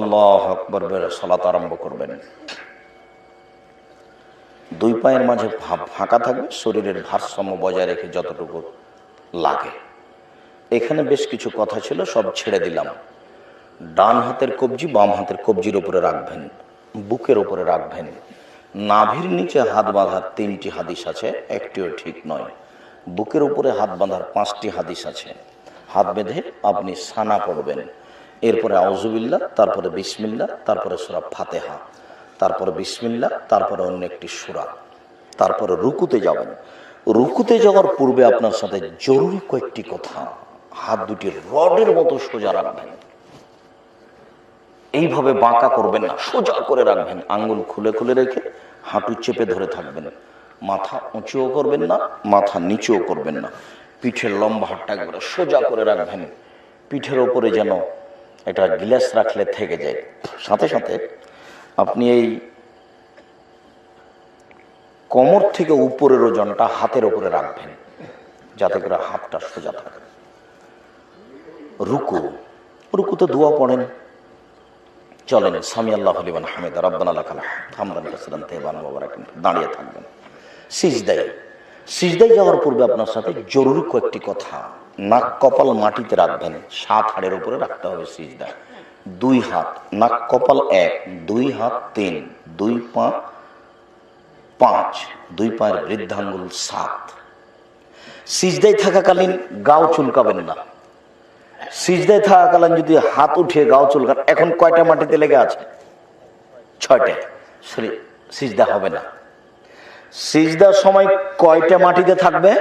আল্লাহু আকবার বলে সালাত আরম্ভ করবেন। দুই পায়ের মাঝে ফাঁকা থাকবে, শরীরের ভারসাম্য বজায় রেখে যতটুকু লাগে। এখানে বেশ কিছু কথা ছিল, সব ছেড়ে দিলাম। ডান হাতের কবজি বাম হাতের কবজির উপরে রাখবেন, বুকের উপরে রাখবেন। নাভির নিচে হাত বাঁধার 3টি হাদিস আছে, একটিও ঠিক নয়। বুকের উপরে হাত বাঁধার 5টি হাদিস আছে। হাত বেঁধে আপনি সানা পড়বেন, এরপরে আউযুবিল্লাহ, তারপরে বিসমিল্লাহ, তারপরে সূরা ফাতিহা, তারপরে বিসমিল্লাহ, তারপরে অন্য একটি সূরা, তারপরে রুকুতে যাবেন। রুকুতে যাওয়ার পূর্বে আপনার সাথে জরুরি কয়েকটি কথা। হাত দুটি রডের মতো সোজা রাখবেন, এইভাবে বাঁকা করবেন না, সোজা করে রাখবেন। আঙ্গুল খুলে খুলে রেখে হাঁটু চেপে ধরে থাকবেন। মাথা উঁচুও করবেন না, মাথা নিচুও করবেন না। পিঠের লম্বা হাতটা একবারে সোজা করে রাখবেন, পিঠের ওপরে যেন এটা গ্লাস রাখলে থেকে যায়। সাথে সাথে আপনি এই কোমর থেকে উপরের ওজনটা হাতের উপরে রাখবেন, যাতে করে হাতটা সোজা থাকে। রুকুতে দোয়া পড়েন। চলেন, সামি আল্লাহু লিমান হামিদা রাব্বানা লাকাল হামদু কাসীরান তাইয়িবান মুবারাকান। দাঁড়িয়ে থাকবেন। সিজদায় যাওয়ার পূর্বে আপনার সাথে জরুরি কয়েকটি কথা। নাক কপাল মাটিতে রাখবেন, 7 হাড়ের উপরে রাখতে হবে সিজদায়। 2 হাত, নাক কপাল 1, 2 হাত 3, 2 পা 5, 2 পায়ের বৃদ্ধাঙ্গুল 7। সিজদায় থাকাকালীন গাও চুলকাবেন না। সিজদায় থাকাকালীন যদি হাত উঠিয়ে গাও চুলকান, এখন কয়টা মাটিতে লেগে আছে? 6টে। সিজদা হবে না। সিজদার সময় কয়টা মাটিতে থাকবে?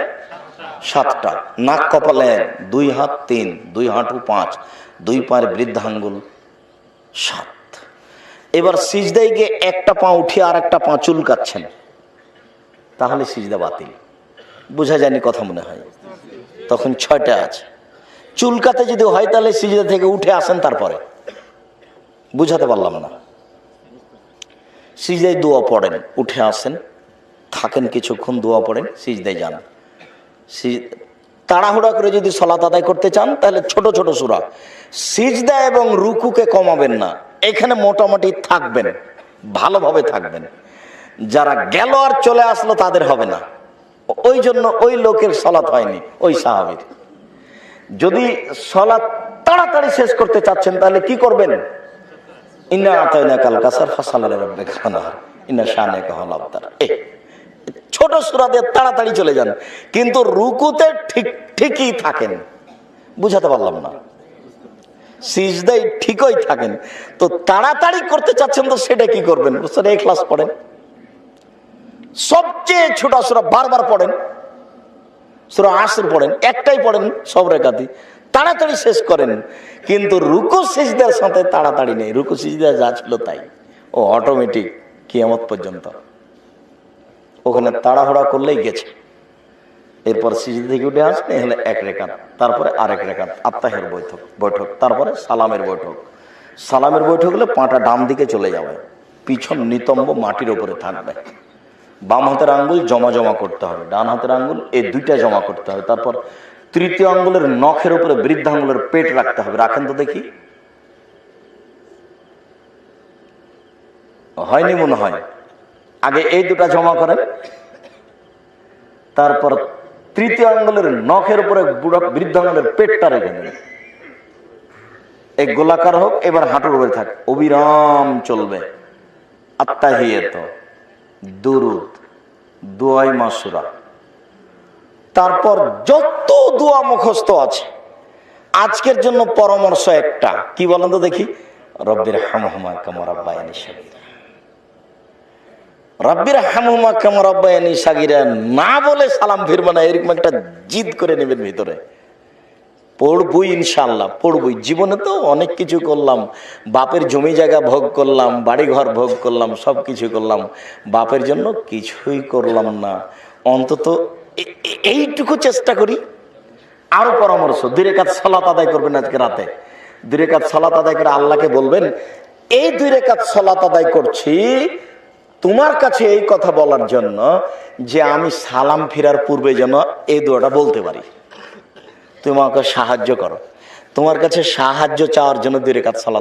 7টা। নাক কপালে 2 হাত 3, 2 হাঁটু 5, 2 পায়ের বৃদ্ধাঙ্গুল 7। এবার সিজদায় গিয়ে একটা পা উঠিয়ে আর একটা পা চুলকাচ্ছেন, তাহলে সিজদা বাতিল। বোঝা যায়নি কথা মনে হয়? তখন 6টা আছে। চুলকাতে যদি হয় তাহলে সিজদা থেকে উঠে আসেন, তারপরে। বুঝাতে পারলাম না? সিজদায় দোয়া পড়েন, উঠে আসেন, থাকেন কিছুক্ষণ, দোয়া পড়েন, সিজদায় যান। তাড়াহুড়া করে যদি সালাত আদায় করতে চান তাহলে ছোট ছোট সূরা। সিজদা এবং রুকুকে কমাবেন না, এখানে মোটামুটি থাকবেন, ভালোভাবে থাকবেন। যারা গেল আর চলে আসলো তাদের হবে না। ওই জন্য ওই লোকের সালাত হয়নি, ওই সাহাবীর। যদি সালাত তাড়াতাড়ি শেষ করতে চাচ্ছেন তাহলে কি করবেন? ইন্না আতাইনাকাল কাসার ফাসাল্লি লিরাব্বিকা ওয়ানহার ইন্না শানিআকা হুয়াল আবতার। ছোট সূরা দিয়ে তাড়াতাড়ি চলে যান, কিন্তু রুকুতে ঠিকই থাকেন। বুঝাতে পারলাম না? সিজদায় ঠিকই থাকেন। তো তাড়াতাড়ি করতে চাচ্ছেন তো সেটা কি করবেন? সূরা ইখলাস পড়েন, সবচেয়ে ছোট সূরা, বারবার পড়েন। সূরা আসর পড়েন, একটাই পড়েন সব রাকাতি, তাড়াতাড়ি শেষ করেন। কিন্তু রুকু সিজদার সাথে তাড়াতাড়ি নেই। রুকু সিজদা যা ছিল তাই, ও অটোমেটিক কিয়ামত পর্যন্ত। ওখানে তাড়াহুড়া করলেই গেছে। এরপর সিজদা থেকে উঠে আসলে হলে 1 রাকাত, তারপরে আরেক রাকাত, আত্তাহিয়ার বৈঠক, তারপরে সালামের বৈঠক। সালামের বৈঠক হলে পাটা ডান দিকে চলে যাবে, পিছন নিতম্ব মাটির উপরে থাকবে। বাম হাতের আঙ্গুল জমা করতে হবে, ডান হাতের আঙ্গুল এই 2টা জমা করতে হবে। তারপর তৃতীয় আঙ্গুলের নখের উপরে বৃদ্ধাঙ্গুলের পেট রাখতে হবে। রাখেন তো দেখি, হয়নি মনে হয়? আগে এই 2টা জমা করেন, তারপর তৃতীয় আঙ্গুলের নখের উপরে বৃদ্ধাঙ্গুলের পেটটা রেখে দেন। এক গোলাকার হোক, এবার হাঁটুর উপরে থাক, অবিরাম চলবে। আত্তাহিয়াত, দুরুদ, দোয়ায়ে মাসুরা, তারপর যত দোয়া মুখস্থ আছে। আজকের জন্য পরামর্শ একটা, কি বলেন তো দেখি? রব্বির হামহুমা কামা রাব্বায়ানি সাগীরা। রব্বির হামহুমা কামা রাব্বায়ানি সাগীরা না বলে সালাম ফিরবে না, এরকম একটা জিদ করে নেবেন ভিতরে। পড়বই ইনশাআল্লাহ, পড়বই। জীবনে তো অনেক কিছু করলাম, বাপের জমি জায়গা ভোগ করলাম, বাড়ি ঘর ভোগ করলাম, সব কিছু করলাম, বাপের জন্য কিছুই করলাম না। অন্তত এইটুকু চেষ্টা করি। আরো পরামর্শ, 2 রাকাত সালাত আদায় করবেন আজকে রাতে। 2 রাকাত সালাত আদায় করে আল্লাহকে বলবেন, এই 2 রাকাত সালাত আদায় করছি তোমার কাছে এই কথা বলার জন্য যে আমি সালাম ফিরার পূর্বে যেন এই দোয়াটা বলতে পারি। তুমি আমাকে সাহায্য করো। তোমার কাছে সাহায্য চাওয়ার জন্য 2 রাকাত সালাত